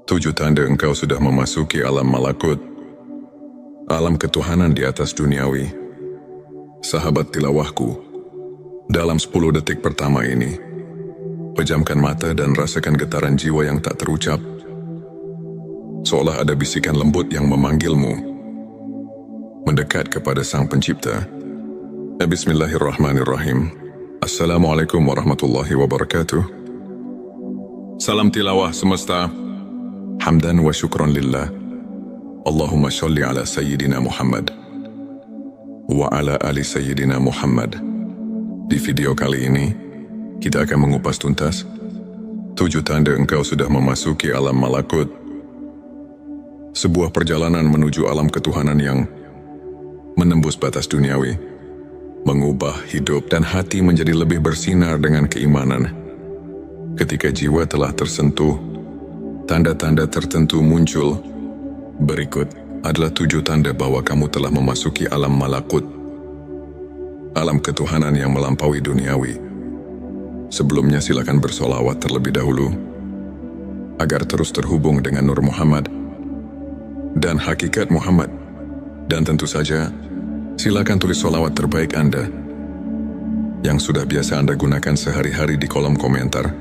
7 tanda engkau sudah memasuki alam malakut, alam ketuhanan di atas duniawi. Sahabat tilawahku, dalam 10 detik pertama ini, pejamkan mata dan rasakan getaran jiwa yang tak terucap, seolah ada bisikan lembut yang memanggilmu, mendekat kepada Sang Pencipta. Bismillahirrahmanirrahim. Assalamualaikum warahmatullahi wabarakatuh. Salam tilawah semesta. Hamdan wa syukran lillah. Allahumma sholli ala Sayyidina Muhammad wa ala ali Sayyidina Muhammad. Di video kali ini, kita akan mengupas tuntas 7 tanda engkau sudah memasuki alam malakut. Sebuah perjalanan menuju alam ketuhanan yang menembus batas duniawi, mengubah hidup dan hati menjadi lebih bersinar dengan keimanan. Ketika jiwa telah tersentuh, tanda-tanda tertentu muncul. Berikut adalah 7 tanda bahwa kamu telah memasuki alam malakut, alam ketuhanan yang melampaui duniawi. Sebelumnya silakan bersolawat terlebih dahulu, agar terus terhubung dengan Nur Muhammad dan hakikat Muhammad. Dan tentu saja, silakan tulis solawat terbaik Anda yang sudah biasa Anda gunakan sehari-hari di kolom komentar,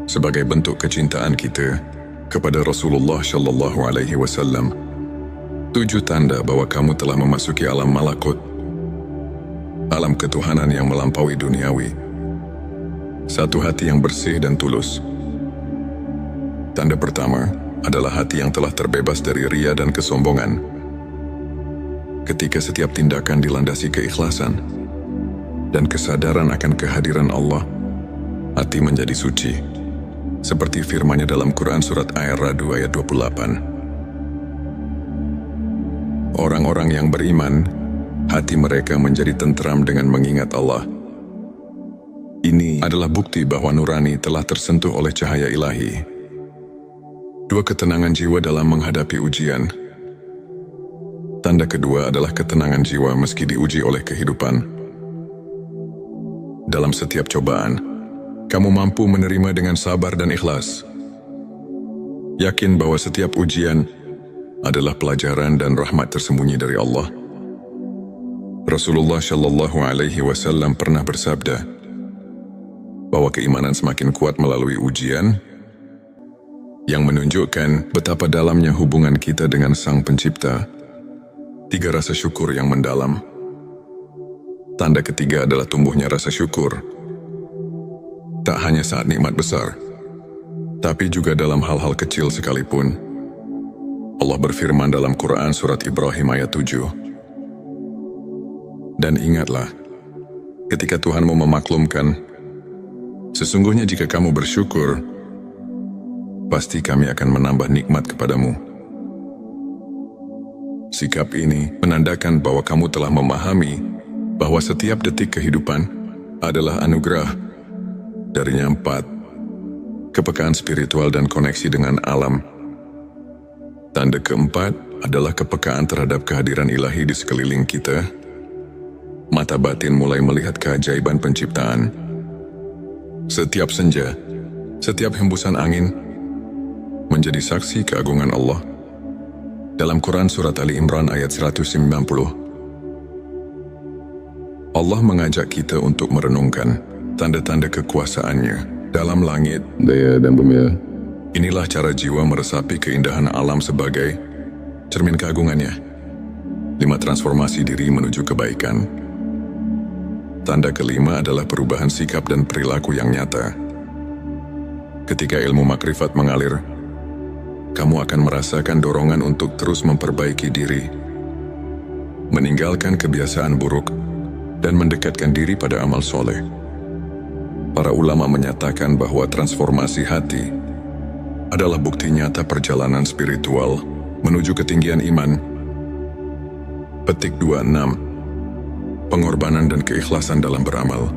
sebagai bentuk kecintaan kita kepada Rasulullah Shallallahu Alaihi Wasallam. 7 tanda bahwa kamu telah memasuki alam malakut, alam ketuhanan yang melampaui duniawi. 1. Hati yang bersih dan tulus. Tanda pertama adalah hati yang telah terbebas dari ria dan kesombongan. Ketika setiap tindakan dilandasi keikhlasan dan kesadaran akan kehadiran Allah, hati menjadi suci. Seperti firman-Nya dalam Quran surat Ar-Ra'd ayat 28. Orang-orang yang beriman, hati mereka menjadi tentram dengan mengingat Allah. Ini adalah bukti bahwa nurani telah tersentuh oleh cahaya ilahi. 2. Ketenangan jiwa dalam menghadapi ujian. Tanda kedua adalah ketenangan jiwa meski diuji oleh kehidupan. Dalam setiap cobaan, kamu mampu menerima dengan sabar dan ikhlas. Yakin bahwa setiap ujian adalah pelajaran dan rahmat tersembunyi dari Allah. Rasulullah Shallallahu Alaihi Wasallam pernah bersabda bahwa keimanan semakin kuat melalui ujian, yang menunjukkan betapa dalamnya hubungan kita dengan Sang Pencipta. 3. Rasa syukur yang mendalam. Tanda ketiga adalah tumbuhnya rasa syukur. Tak hanya saat nikmat besar, tapi juga dalam hal-hal kecil sekalipun. Allah berfirman dalam Quran surat Ibrahim ayat 7. Dan ingatlah, ketika Tuhanmu memaklumkan, sesungguhnya jika kamu bersyukur, pasti kami akan menambah nikmat kepadamu. Sikap ini menandakan bahwa kamu telah memahami bahwa setiap detik kehidupan adalah anugerah. Darinya 4. Kepekaan spiritual dan koneksi dengan alam. Tanda keempat adalah kepekaan terhadap kehadiran ilahi di sekeliling kita. Mata batin mulai melihat keajaiban penciptaan. Setiap senja, setiap hembusan angin menjadi saksi keagungan Allah. Dalam Quran surat Ali Imran ayat 190, Allah mengajak kita untuk merenungkan tanda-tanda kekuasaan-Nya dalam langit, daya dan bumi. Inilah cara jiwa meresapi keindahan alam sebagai cermin keagungannya. 5. Transformasi diri menuju kebaikan. Tanda kelima adalah perubahan sikap dan perilaku yang nyata. Ketika ilmu makrifat mengalir, kamu akan merasakan dorongan untuk terus memperbaiki diri, meninggalkan kebiasaan buruk, dan mendekatkan diri pada amal soleh. Para ulama menyatakan bahwa transformasi hati adalah bukti nyata perjalanan spiritual menuju ketinggian iman. Petik 26. Pengorbanan dan keikhlasan dalam beramal.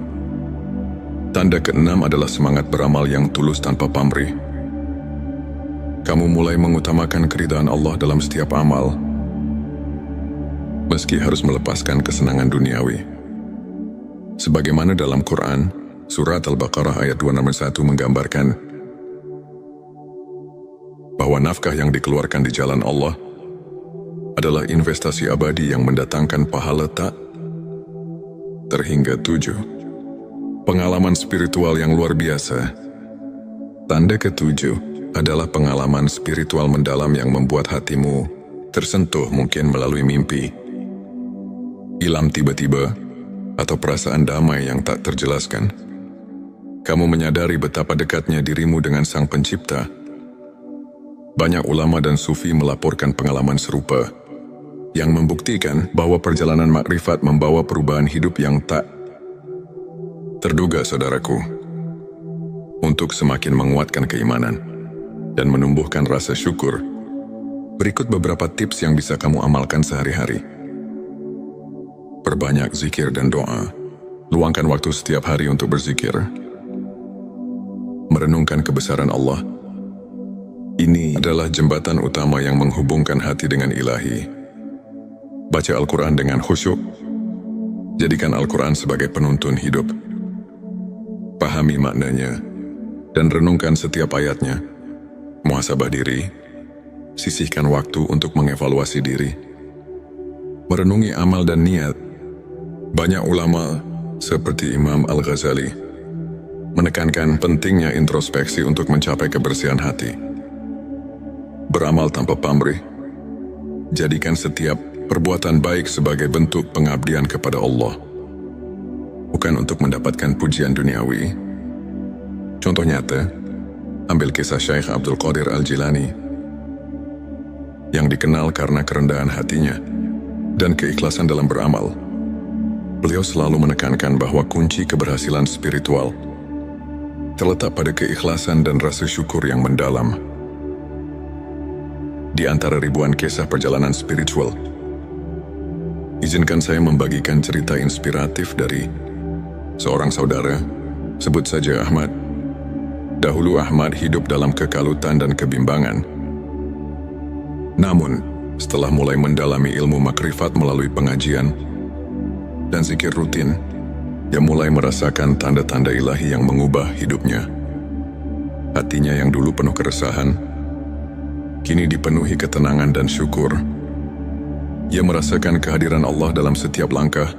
Tanda ke-6 adalah semangat beramal yang tulus tanpa pamrih. Kamu mulai mengutamakan keridhaan Allah dalam setiap amal, meski harus melepaskan kesenangan duniawi. Sebagaimana dalam Quran, Surat Al-Baqarah ayat 261 menggambarkan, bahwa nafkah yang dikeluarkan di jalan Allah adalah investasi abadi yang mendatangkan pahala tak terhingga 7. Pengalaman spiritual yang luar biasa. Tanda ke-7 adalah pengalaman spiritual mendalam yang membuat hatimu tersentuh, mungkin melalui mimpi, ilham tiba-tiba, atau perasaan damai yang tak terjelaskan. Kamu menyadari betapa dekatnya dirimu dengan Sang Pencipta. Banyak ulama dan sufi melaporkan pengalaman serupa yang membuktikan bahwa perjalanan makrifat membawa perubahan hidup yang tak terduga, saudaraku. Untuk semakin menguatkan keimanan dan menumbuhkan rasa syukur, berikut beberapa tips yang bisa kamu amalkan sehari-hari. Perbanyak zikir dan doa. Luangkan waktu setiap hari untuk berzikir. Merenungkan kebesaran Allah. Ini adalah jembatan utama yang menghubungkan hati dengan Ilahi. Baca Al-Quran dengan khusyuk. Jadikan Al-Quran sebagai penuntun hidup. Pahami maknanya dan renungkan setiap ayatnya. Muhasabah diri. Sisihkan waktu untuk mengevaluasi diri. Merenungi amal dan niat. Banyak ulama seperti Imam Al-Ghazali menekankan pentingnya introspeksi untuk mencapai kebersihan hati. Beramal tanpa pamrih. Jadikan setiap perbuatan baik sebagai bentuk pengabdian kepada Allah, bukan untuk mendapatkan pujian duniawi. Contoh nyata, ambil kisah Syekh Abdul Qadir Al-Jilani yang dikenal karena kerendahan hatinya dan keikhlasan dalam beramal. Beliau selalu menekankan bahwa kunci keberhasilan spiritual terletak pada keikhlasan dan rasa syukur yang mendalam. Di antara ribuan kisah perjalanan spiritual, izinkan saya membagikan cerita inspiratif dari seorang saudara, sebut saja Ahmad. Dahulu Ahmad hidup dalam kekalutan dan kebimbangan. Namun, setelah mulai mendalami ilmu makrifat melalui pengajian dan zikir rutin, dia mulai merasakan tanda-tanda ilahi yang mengubah hidupnya. Hatinya yang dulu penuh keresahan, kini dipenuhi ketenangan dan syukur. Ia merasakan kehadiran Allah dalam setiap langkah,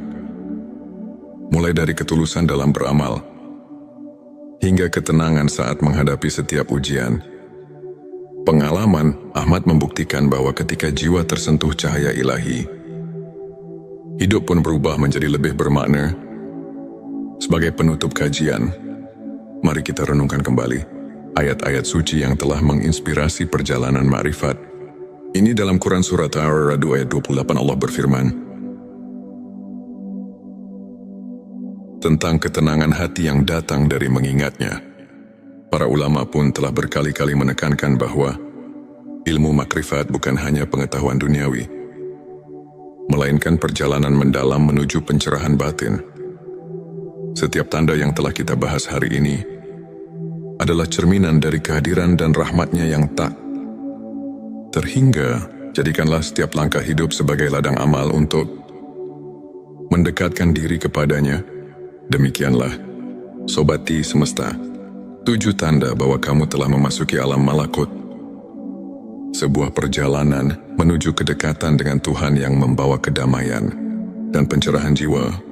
mulai dari ketulusan dalam beramal, hingga ketenangan saat menghadapi setiap ujian. Pengalaman Ahmad membuktikan bahwa ketika jiwa tersentuh cahaya ilahi, hidup pun berubah menjadi lebih bermakna. Sebagai penutup kajian, mari kita renungkan kembali ayat-ayat suci yang telah menginspirasi perjalanan makrifat. Ini dalam Quran Surat Ar-Ra'd ayat 28 Allah berfirman tentang ketenangan hati yang datang dari mengingatnya. Para ulama pun telah berkali-kali menekankan bahwa ilmu makrifat bukan hanya pengetahuan duniawi, melainkan perjalanan mendalam menuju pencerahan batin. Setiap tanda yang telah kita bahas hari ini adalah cerminan dari kehadiran dan rahmatnya yang tak terhingga. Jadikanlah setiap langkah hidup sebagai ladang amal untuk mendekatkan diri kepadanya. Demikianlah, Sobati Semesta, 7 tanda bahwa kamu telah memasuki alam malakut. Sebuah perjalanan menuju kedekatan dengan Tuhan yang membawa kedamaian dan pencerahan jiwa.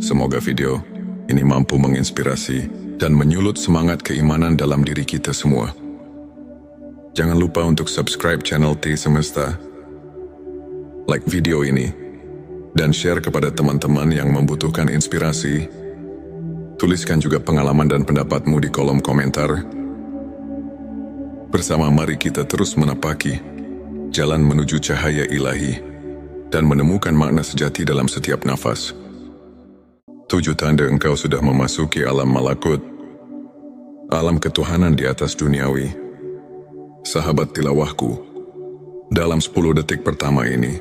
Semoga video ini mampu menginspirasi dan menyulut semangat keimanan dalam diri kita semua. Jangan lupa untuk subscribe channel T Semesta, like video ini, dan share kepada teman-teman yang membutuhkan inspirasi. Tuliskan juga pengalaman dan pendapatmu di kolom komentar. Bersama mari kita terus menapaki jalan menuju cahaya ilahi dan menemukan makna sejati dalam setiap nafas. 7 tanda engkau sudah memasuki alam malakut, alam ketuhanan di atas duniawi. Sahabat tilawahku, dalam 10 detik pertama ini,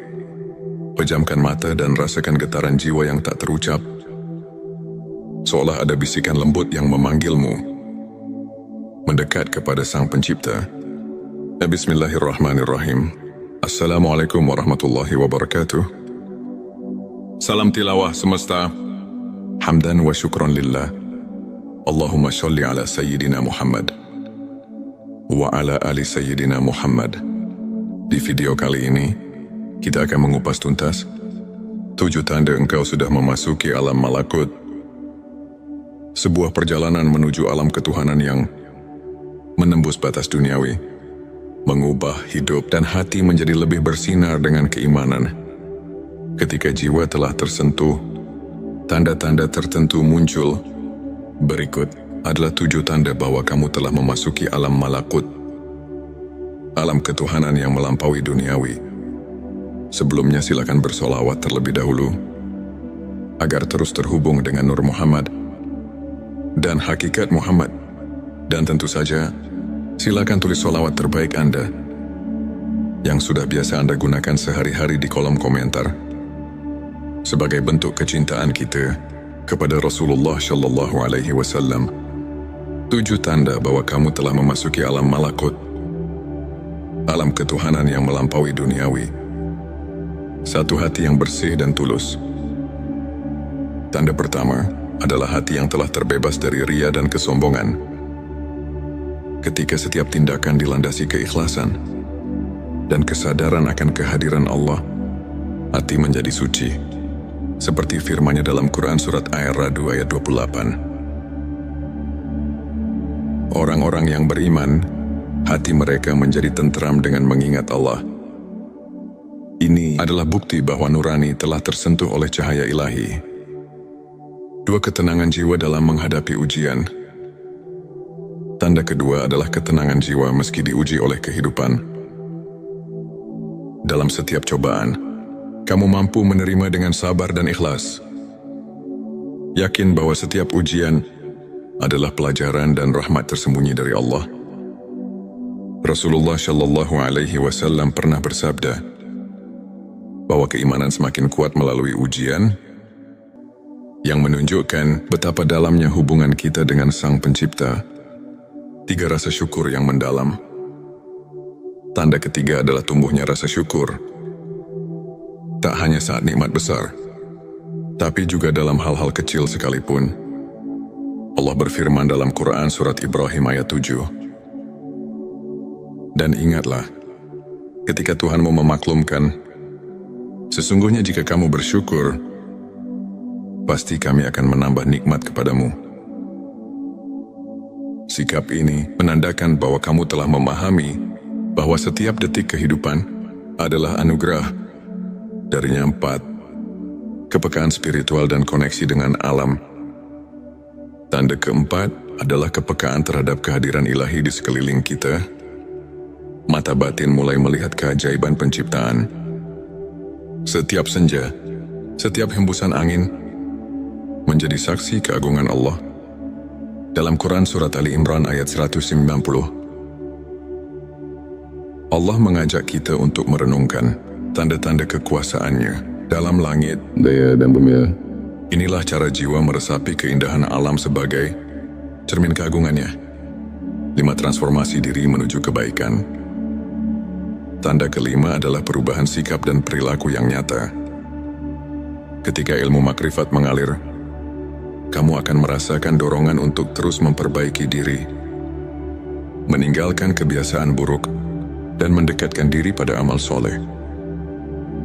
pejamkan mata dan rasakan getaran jiwa yang tak terucap. Seolah ada bisikan lembut yang memanggilmu mendekat kepada Sang Pencipta. Bismillahirrahmanirrahim. Assalamualaikum warahmatullahi wabarakatuh. Salam tilawah semesta. Hamdan wa syukran lillah. Allahumma sholli ala Sayyidina Muhammad wa ala ali Sayyidina Muhammad. Di video kali ini, kita akan mengupas tuntas 7 tanda engkau sudah memasuki alam malakut. Sebuah perjalanan menuju alam ketuhanan yang menembus batas duniawi, mengubah hidup dan hati menjadi lebih bersinar dengan keimanan. Ketika jiwa telah tersentuh, tanda-tanda tertentu muncul. Berikut adalah 7 tanda bahwa kamu telah memasuki alam malakut, alam ketuhanan yang melampaui duniawi. Sebelumnya silakan bersolawat terlebih dahulu, agar terus terhubung dengan Nur Muhammad dan hakikat Muhammad. Dan tentu saja, silakan tulis solawat terbaik Anda yang sudah biasa Anda gunakan sehari-hari di kolom komentar, sebagai bentuk kecintaan kita kepada Rasulullah Shallallahu Alaihi Wasallam. 7 tanda bahwa kamu telah memasuki alam malakut, alam ketuhanan yang melampaui duniawi. 1. Hati yang bersih dan tulus. Tanda pertama adalah hati yang telah terbebas dari ria dan kesombongan. Ketika setiap tindakan dilandasi keikhlasan dan kesadaran akan kehadiran Allah, hati menjadi suci. Seperti firman-Nya dalam Quran Surat Ar-Ra'd ayat 28. Orang-orang yang beriman, hati mereka menjadi tentram dengan mengingat Allah. Ini adalah bukti bahwa nurani telah tersentuh oleh cahaya ilahi. 2. Ketenangan jiwa dalam menghadapi ujian. Tanda kedua adalah ketenangan jiwa meski diuji oleh kehidupan. Dalam setiap cobaan, kamu mampu menerima dengan sabar dan ikhlas. Yakin bahwa setiap ujian adalah pelajaran dan rahmat tersembunyi dari Allah. Rasulullah Shallallahu Alaihi Wasallam pernah bersabda bahwa keimanan semakin kuat melalui ujian, yang menunjukkan betapa dalamnya hubungan kita dengan Sang Pencipta. 3. Rasa syukur yang mendalam. Tanda ketiga adalah tumbuhnya rasa syukur. Tak hanya saat nikmat besar, tapi juga dalam hal-hal kecil sekalipun. Allah berfirman dalam Quran Surat Ibrahim ayat 7. Dan ingatlah, ketika Tuhanmu memaklumkan, sesungguhnya jika kamu bersyukur, pasti kami akan menambah nikmat kepadamu. Sikap ini menandakan bahwa kamu telah memahami bahwa setiap detik kehidupan adalah anugerah. Darinya 4. Kepekaan spiritual dan koneksi dengan alam. Tanda keempat adalah kepekaan terhadap kehadiran ilahi di sekeliling kita. Mata batin mulai melihat keajaiban penciptaan. Setiap senja, setiap hembusan angin menjadi saksi keagungan Allah. Dalam Quran Surat Ali Imran ayat 190, Allah mengajak kita untuk merenungkan tanda-tanda kekuasaannya dalam langit, daya dan bumi. Inilah cara jiwa meresapi keindahan alam sebagai cermin keagungannya. 5. Transformasi diri menuju kebaikan. Tanda kelima adalah perubahan sikap dan perilaku yang nyata. Ketika ilmu makrifat mengalir, kamu akan merasakan dorongan untuk terus memperbaiki diri, meninggalkan kebiasaan buruk, dan mendekatkan diri pada amal soleh.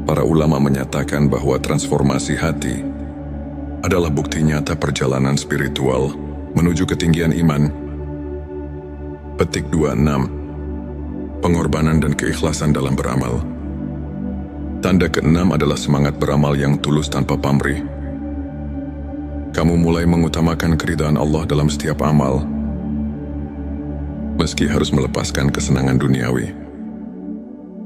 Para ulama menyatakan bahwa transformasi hati adalah bukti nyata perjalanan spiritual menuju ketinggian iman. Petik 26. Pengorbanan dan keikhlasan dalam beramal. Tanda keenam adalah semangat beramal yang tulus tanpa pamrih. Kamu mulai mengutamakan keridhaan Allah dalam setiap amal, meski harus melepaskan kesenangan duniawi.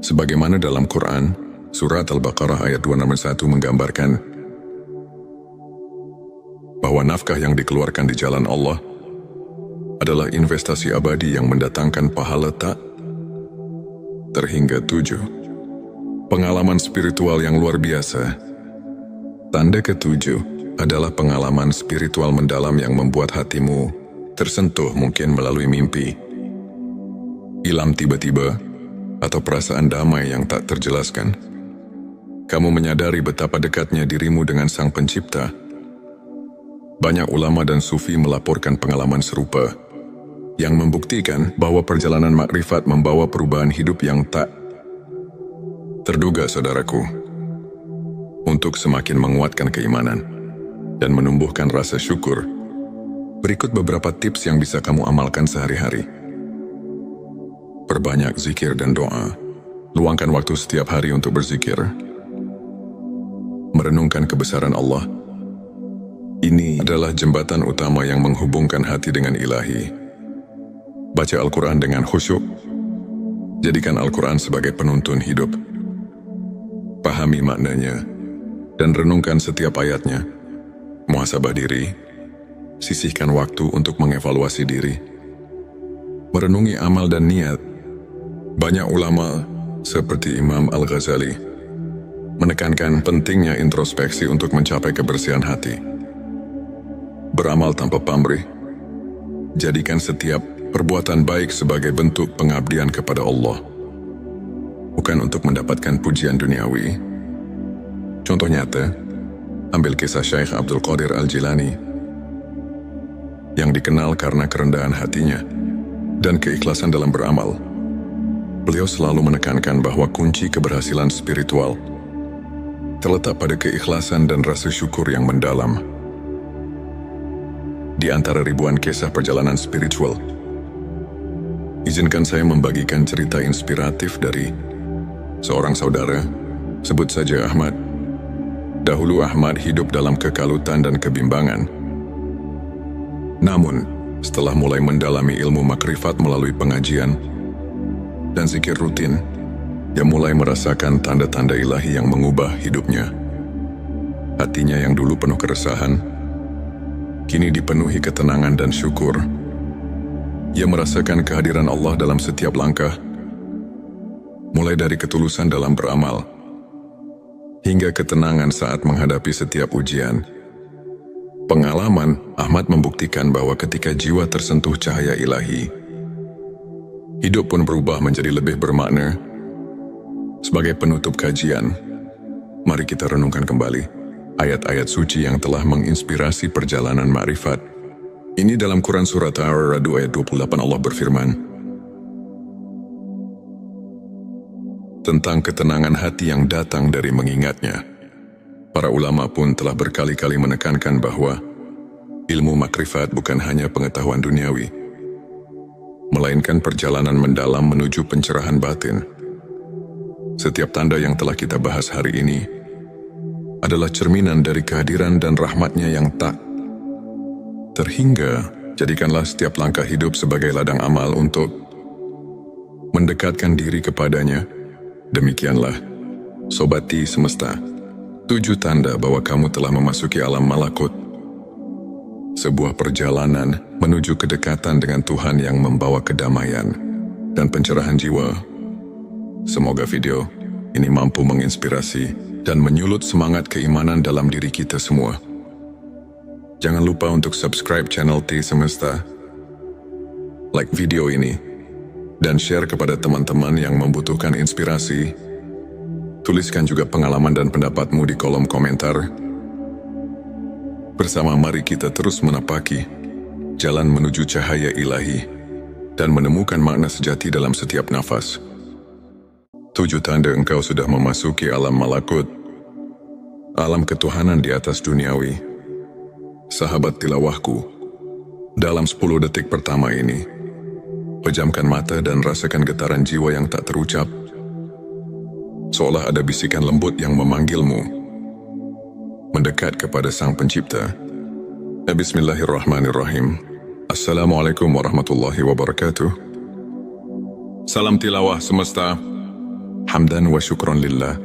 Sebagaimana dalam Quran, Surat Al-Baqarah ayat 261 menggambarkan bahwa nafkah yang dikeluarkan di jalan Allah adalah investasi abadi yang mendatangkan pahala tak terhingga 7. Pengalaman spiritual yang luar biasa. Tanda ke-7 adalah pengalaman spiritual mendalam yang membuat hatimu tersentuh, mungkin melalui mimpi, ilham tiba-tiba, atau perasaan damai yang tak terjelaskan. Kamu menyadari betapa dekatnya dirimu dengan Sang Pencipta. Banyak ulama dan sufi melaporkan pengalaman serupa, yang membuktikan bahwa perjalanan makrifat membawa perubahan hidup yang tak terduga, saudaraku. Untuk semakin menguatkan keimanan dan menumbuhkan rasa syukur, berikut beberapa tips yang bisa kamu amalkan sehari-hari. Perbanyak zikir dan doa. Luangkan waktu setiap hari untuk berzikir. Merenungkan kebesaran Allah. Ini adalah jembatan utama yang menghubungkan hati dengan Ilahi. Baca Al-Quran dengan khusyuk. Jadikan Al-Quran sebagai penuntun hidup. Pahami maknanya dan renungkan setiap ayatnya. Muhasabah diri. Sisihkan waktu untuk mengevaluasi diri. Merenungi amal dan niat. Banyak ulama seperti Imam Al-Ghazali menekankan pentingnya introspeksi untuk mencapai kebersihan hati. Beramal tanpa pamrih. Jadikan setiap perbuatan baik sebagai bentuk pengabdian kepada Allah, bukan untuk mendapatkan pujian duniawi. Contoh nyata, ambil kisah Syekh Abdul Qadir Al-Jilani yang dikenal karena kerendahan hatinya dan keikhlasan dalam beramal. Beliau selalu menekankan bahwa kunci keberhasilan spiritual terletak pada keikhlasan dan rasa syukur yang mendalam. Di antara ribuan kisah perjalanan spiritual, izinkan saya membagikan cerita inspiratif dari seorang saudara, sebut saja Ahmad. Dahulu Ahmad hidup dalam kekalutan dan kebimbangan. Namun, setelah mulai mendalami ilmu makrifat melalui pengajian dan zikir rutin, dia mulai merasakan tanda-tanda ilahi yang mengubah hidupnya. Hatinya yang dulu penuh keresahan, kini dipenuhi ketenangan dan syukur. Ia merasakan kehadiran Allah dalam setiap langkah, mulai dari ketulusan dalam beramal, hingga ketenangan saat menghadapi setiap ujian. Pengalaman Ahmad membuktikan bahwa ketika jiwa tersentuh cahaya ilahi, hidup pun berubah menjadi lebih bermakna. Sebagai penutup kajian, mari kita renungkan kembali ayat-ayat suci yang telah menginspirasi perjalanan makrifat. Ini dalam Quran Surat Ar-Ra'd ayat 28 Allah berfirman tentang ketenangan hati yang datang dari mengingatnya. Para ulama pun telah berkali-kali menekankan bahwa ilmu makrifat bukan hanya pengetahuan duniawi, melainkan perjalanan mendalam menuju pencerahan batin. Setiap tanda yang telah kita bahas hari ini adalah cerminan dari kehadiran dan rahmatnya yang tak terhingga. Jadikanlah setiap langkah hidup sebagai ladang amal untuk mendekatkan diri kepadanya. Demikianlah, Sobati Semesta, 7 tanda bahwa kamu telah memasuki alam malakut. Sebuah perjalanan menuju kedekatan dengan Tuhan yang membawa kedamaian dan pencerahan jiwa. Semoga video ini mampu menginspirasi dan menyulut semangat keimanan dalam diri kita semua. Jangan lupa untuk subscribe channel T Semesta, like video ini, dan share kepada teman-teman yang membutuhkan inspirasi. Tuliskan juga pengalaman dan pendapatmu di kolom komentar. Bersama mari kita terus menapaki jalan menuju cahaya ilahi dan menemukan makna sejati dalam setiap nafas. 7 tanda engkau sudah memasuki alam malakut, alam ketuhanan di atas duniawi. Sahabat tilawahku, dalam 10 detik pertama ini, pejamkan mata dan rasakan getaran jiwa yang tak terucap. Seolah ada bisikan lembut yang memanggilmu mendekat kepada Sang Pencipta. Bismillahirrahmanirrahim. Assalamualaikum warahmatullahi wabarakatuh. Salam tilawah semesta. Hamdan wa syukran lillah.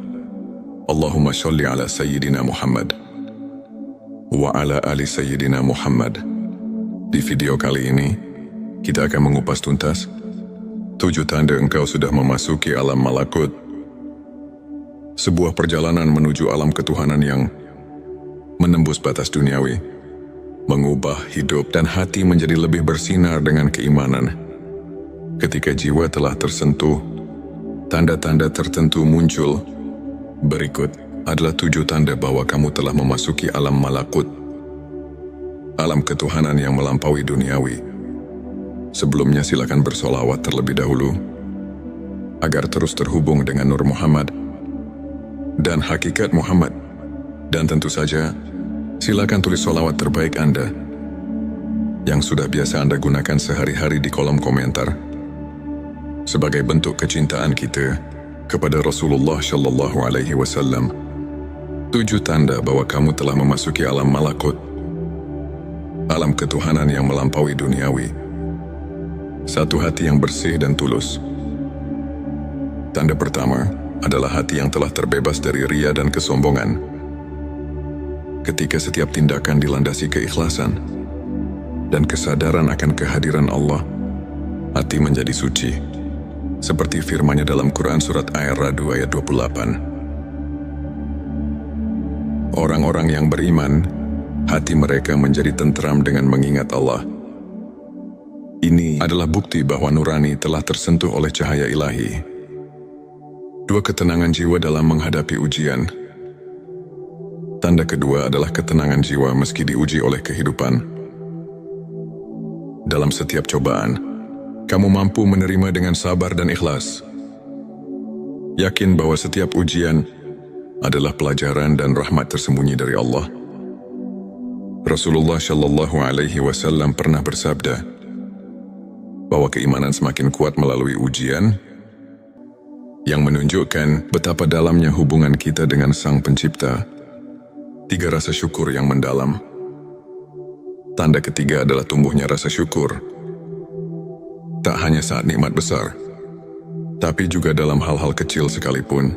Allahumma sholli ala Sayyidina Muhammad wa ala ali Sayyidina Muhammad. Di video kali ini, kita akan mengupas tuntas 7 tanda engkau sudah memasuki alam malakut. Sebuah perjalanan menuju alam ketuhanan yang menembus batas duniawi, mengubah hidup dan hati menjadi lebih bersinar dengan keimanan. Ketika jiwa telah tersentuh, tanda-tanda tertentu muncul. Berikut adalah 7 tanda bahwa kamu telah memasuki alam malakut, alam ketuhanan yang melampaui duniawi. Sebelumnya silakan bersolawat terlebih dahulu, agar terus terhubung dengan Nur Muhammad dan hakikat Muhammad. Dan tentu saja, silakan tulis solawat terbaik Anda yang sudah biasa Anda gunakan sehari-hari di kolom komentar, sebagai bentuk kecintaan kita kepada Rasulullah Shallallahu Alaihi Wasallam. 7 tanda bahwa kamu telah memasuki alam malakut, alam ketuhanan yang melampaui duniawi. 1. Hati yang bersih dan tulus. Tanda pertama adalah hati yang telah terbebas dari ria dan kesombongan. Ketika setiap tindakan dilandasi keikhlasan dan kesadaran akan kehadiran Allah, hati menjadi suci. Seperti firman-Nya dalam Quran Surat Ar-Ra'd ayat 28. Orang-orang yang beriman, hati mereka menjadi tentram dengan mengingat Allah. Ini adalah bukti bahwa nurani telah tersentuh oleh cahaya ilahi. 2. Ketenangan jiwa dalam menghadapi ujian. Tanda kedua adalah ketenangan jiwa meski diuji oleh kehidupan. Dalam setiap cobaan, kamu mampu menerima dengan sabar dan ikhlas. Yakin bahwa setiap ujian adalah pelajaran dan rahmat tersembunyi dari Allah. Rasulullah Shallallahu Alaihi Wasallam pernah bersabda bahwa keimanan semakin kuat melalui ujian, yang menunjukkan betapa dalamnya hubungan kita dengan Sang Pencipta. 3. Rasa syukur yang mendalam. Tanda ketiga adalah tumbuhnya rasa syukur. Tak hanya saat nikmat besar, tapi juga dalam hal-hal kecil sekalipun.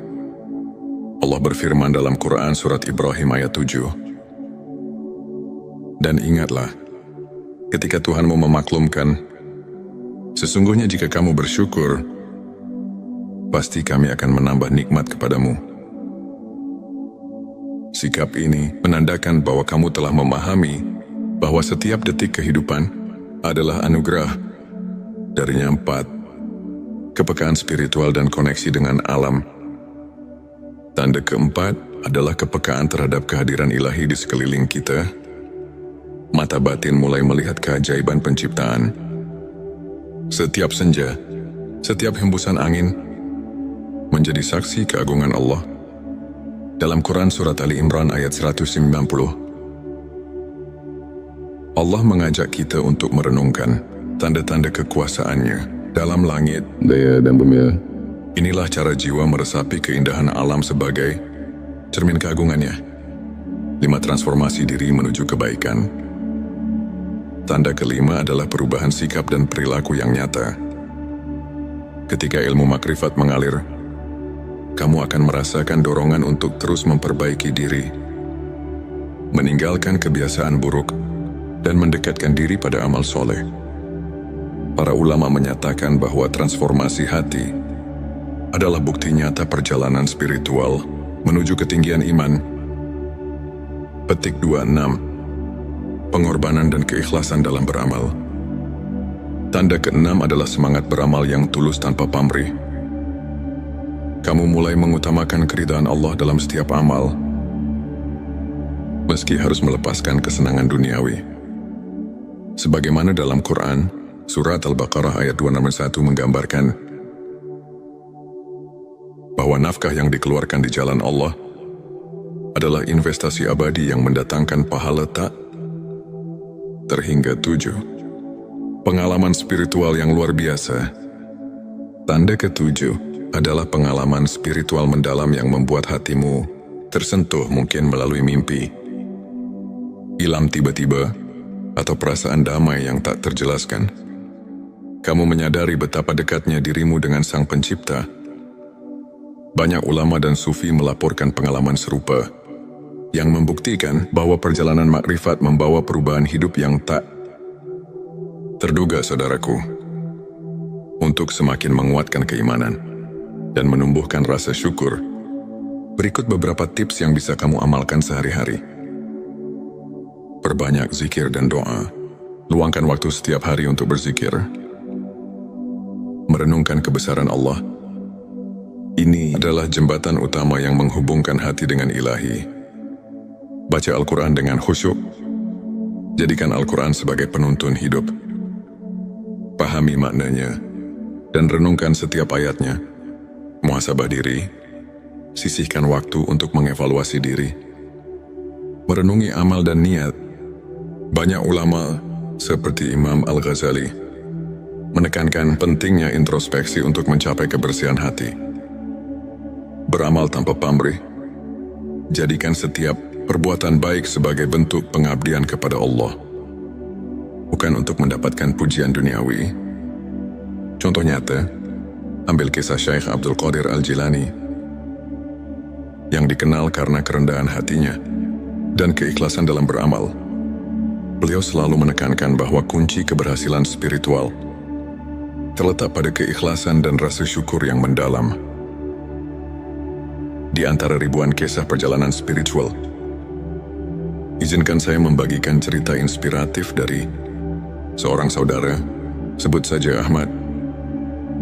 Allah berfirman dalam Quran Surat Ibrahim ayat 7. Dan ingatlah, ketika Tuhanmu memaklumkan, sesungguhnya jika kamu bersyukur, pasti kami akan menambah nikmat kepadamu. Sikap ini menandakan bahwa kamu telah memahami bahwa setiap detik kehidupan adalah anugerah. Darinya 4. Kepekaan spiritual dan koneksi dengan alam. Tanda keempat adalah kepekaan terhadap kehadiran ilahi di sekeliling kita. Mata batin mulai melihat keajaiban penciptaan. Setiap senja, setiap hembusan angin menjadi saksi keagungan Allah. Dalam Quran Surat Ali Imran ayat 190, Allah mengajak kita untuk merenungkan tanda-tanda kekuasaan-Nya dalam langit, daya dan bumi. Inilah cara jiwa meresapi keindahan alam sebagai cermin keagungan-Nya. 5. Transformasi diri menuju kebaikan. Tanda kelima adalah perubahan sikap dan perilaku yang nyata. Ketika ilmu makrifat mengalir, kamu akan merasakan dorongan untuk terus memperbaiki diri, meninggalkan kebiasaan buruk, dan mendekatkan diri pada amal soleh. Para ulama menyatakan bahwa transformasi hati adalah bukti nyata perjalanan spiritual menuju ketinggian iman. Petik 26. Pengorbanan dan keikhlasan dalam beramal. Tanda keenam adalah semangat beramal yang tulus tanpa pamrih. Kamu mulai mengutamakan keridhaan Allah dalam setiap amal, meski harus melepaskan kesenangan duniawi. Sebagaimana dalam Quran, Surat Al-Baqarah ayat 261 menggambarkan bahwa nafkah yang dikeluarkan di jalan Allah adalah investasi abadi yang mendatangkan pahala tak terhingga 7. Pengalaman spiritual yang luar biasa. Tanda ke-7 adalah pengalaman spiritual mendalam yang membuat hatimu tersentuh, mungkin melalui mimpi, ilham tiba-tiba, atau perasaan damai yang tak terjelaskan. Kamu menyadari betapa dekatnya dirimu dengan Sang Pencipta. Banyak ulama dan sufi melaporkan pengalaman serupa, yang membuktikan bahwa perjalanan makrifat membawa perubahan hidup yang tak terduga, saudaraku. Untuk semakin menguatkan keimanan dan menumbuhkan rasa syukur, berikut beberapa tips yang bisa kamu amalkan sehari-hari. Perbanyak zikir dan doa. Luangkan waktu setiap hari untuk berzikir. Merenungkan kebesaran Allah. Ini adalah jembatan utama yang menghubungkan hati dengan ilahi. Baca Al-Quran dengan khusyuk. Jadikan Al-Quran sebagai penuntun hidup. pahami maknanya, dan renungkan setiap ayatnya. Muhasabah diri, sisihkan waktu untuk mengevaluasi diri. Merenungi amal dan niat. Banyak ulama seperti Imam Al-Ghazali menekankan pentingnya introspeksi untuk mencapai kebersihan hati. Beramal tanpa pamrih. Jadikan setiap perbuatan baik sebagai bentuk pengabdian kepada Allah, bukan untuk mendapatkan pujian duniawi. Contoh nyata, ambil kisah Syekh Abdul Qadir Al-Jilani yang dikenal karena kerendahan hatinya dan keikhlasan dalam beramal. Beliau selalu menekankan bahwa kunci keberhasilan spiritual terletak pada keikhlasan dan rasa syukur yang mendalam. Di antara ribuan kisah perjalanan spiritual, izinkan saya membagikan cerita inspiratif dari seorang saudara, sebut saja Ahmad.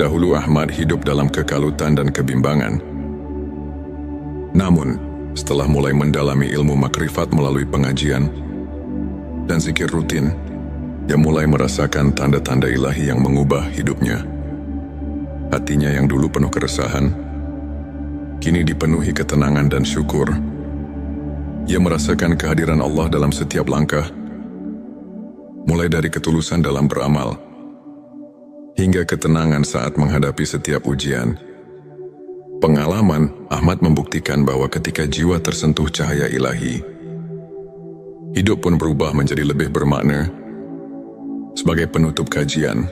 Dahulu Ahmad hidup dalam kekalutan dan kebimbangan. Namun, setelah mulai mendalami ilmu makrifat melalui pengajian dan zikir rutin, dia mulai merasakan tanda-tanda ilahi yang mengubah hidupnya. Hatinya yang dulu penuh keresahan, kini dipenuhi ketenangan dan syukur. Ia merasakan kehadiran Allah dalam setiap langkah, mulai dari ketulusan dalam beramal, hingga ketenangan saat menghadapi setiap ujian. Pengalaman Ahmad membuktikan bahwa ketika jiwa tersentuh cahaya ilahi, hidup pun berubah menjadi lebih bermakna. Sebagai penutup kajian,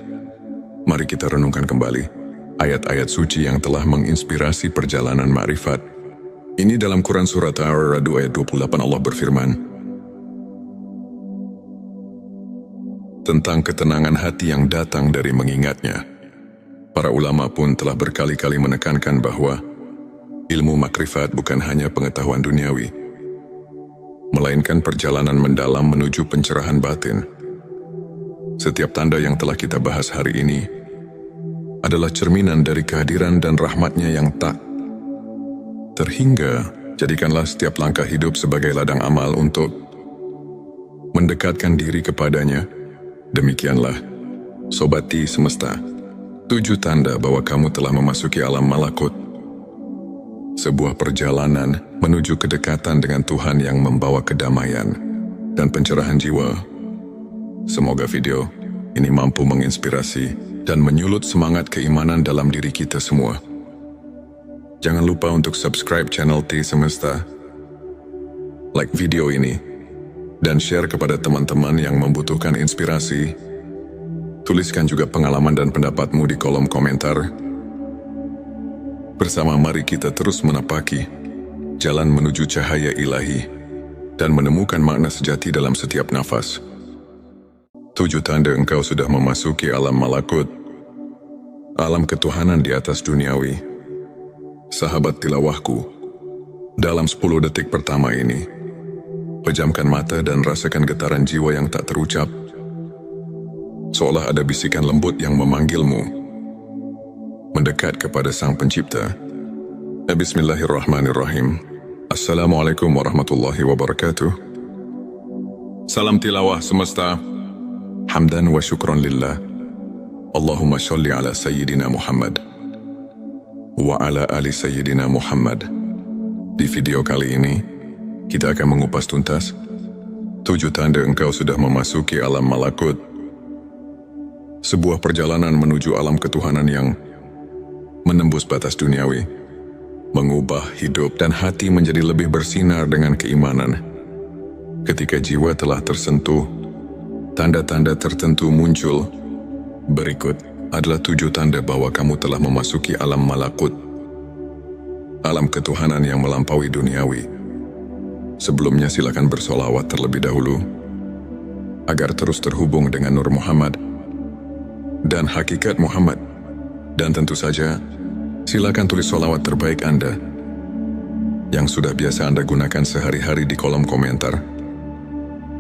mari kita renungkan kembali ayat-ayat suci yang telah menginspirasi perjalanan ma'rifat. Ini dalam Quran Surat Ar-Ra'd ayat 28 Allah berfirman tentang ketenangan hati yang datang dari mengingatnya. Para ulama pun telah berkali-kali menekankan bahwa ilmu makrifat bukan hanya pengetahuan duniawi, melainkan perjalanan mendalam menuju pencerahan batin. Setiap tanda yang telah kita bahas hari ini adalah cerminan dari kehadiran dan rahmatnya yang tak terhingga. Jadikanlah setiap langkah hidup sebagai ladang amal untuk mendekatkan diri kepadanya. Demikianlah, Sobati Semesta, 7 tanda bahwa kamu telah memasuki alam malakut. Sebuah perjalanan menuju kedekatan dengan Tuhan yang membawa kedamaian dan pencerahan jiwa. Semoga video ini mampu menginspirasi dan menyulut semangat keimanan dalam diri kita semua. Jangan lupa untuk subscribe channel T Semesta, like video ini, dan share kepada teman-teman yang membutuhkan inspirasi. Tuliskan juga pengalaman dan pendapatmu di kolom komentar. Bersama mari kita terus menapaki jalan menuju cahaya ilahi dan menemukan makna sejati dalam setiap nafas. 7 tanda engkau sudah memasuki alam malakut, alam ketuhanan di atas duniawi. Sahabat tilawahku, dalam 10 detik pertama ini, pejamkan mata dan rasakan getaran jiwa yang tak terucap. Seolah ada bisikan lembut yang memanggilmu mendekat kepada Sang Pencipta. Bismillahirrahmanirrahim. Assalamualaikum warahmatullahi wabarakatuh. Salam tilawah semesta. Hamdan wa syukran lillah. Allahumma sholli ala Sayyidina Muhammad wa ala ali Sayyidina Muhammad. Di video kali ini, kita akan mengupas tuntas 7 tanda engkau sudah memasuki alam malakut. Sebuah perjalanan menuju alam ketuhanan yang menembus batas duniawi, mengubah hidup dan hati menjadi lebih bersinar dengan keimanan. Ketika jiwa telah tersentuh, tanda-tanda tertentu muncul. Berikut adalah 7 tanda bahwa kamu telah memasuki alam malakut, alam ketuhanan yang melampaui duniawi. Sebelumnya silakan bersolawat terlebih dahulu, agar terus terhubung dengan Nur Muhammad dan hakikat Muhammad. Dan tentu saja, silakan tulis solawat terbaik Anda yang sudah biasa Anda gunakan sehari-hari di kolom komentar,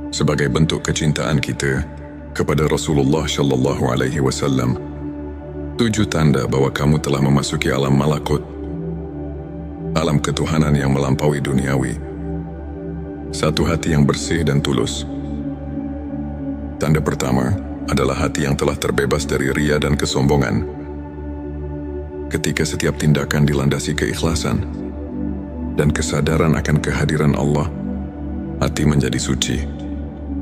sebagai bentuk kecintaan kita kepada Rasulullah Shallallahu Alaihi Wasallam. 7 tanda bahwa kamu telah memasuki alam malakut, alam ketuhanan yang melampaui duniawi. 1. Hati yang bersih dan tulus. Tanda pertama, adalah hati yang telah terbebas dari ria dan kesombongan. Ketika setiap tindakan dilandasi keikhlasan dan kesadaran akan kehadiran Allah, hati menjadi suci.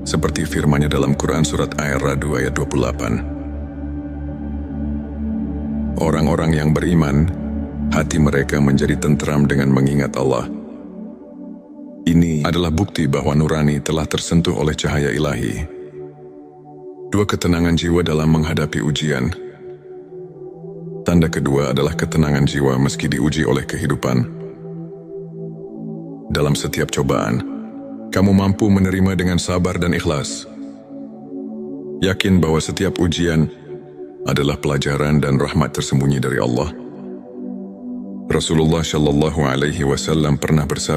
Seperti firman-Nya dalam Quran surat Ar-Ra'd ayat 28. Orang-orang yang beriman, hati mereka menjadi tentram dengan mengingat Allah. Ini adalah bukti bahwa nurani telah tersentuh oleh cahaya ilahi. Dua, ketenangan jiwa dalam menghadapi ujian. Tanda kedua adalah ketenangan jiwa meski diuji oleh kehidupan. Dalam setiap cobaan, kamu mampu menerima dengan sabar dan ikhlas. Yakin bahwa setiap ujian adalah pelajaran dan rahmat tersembunyi dari Allah. Rasulullah Shallallahu Alaihi Wasallam pernah bersabda,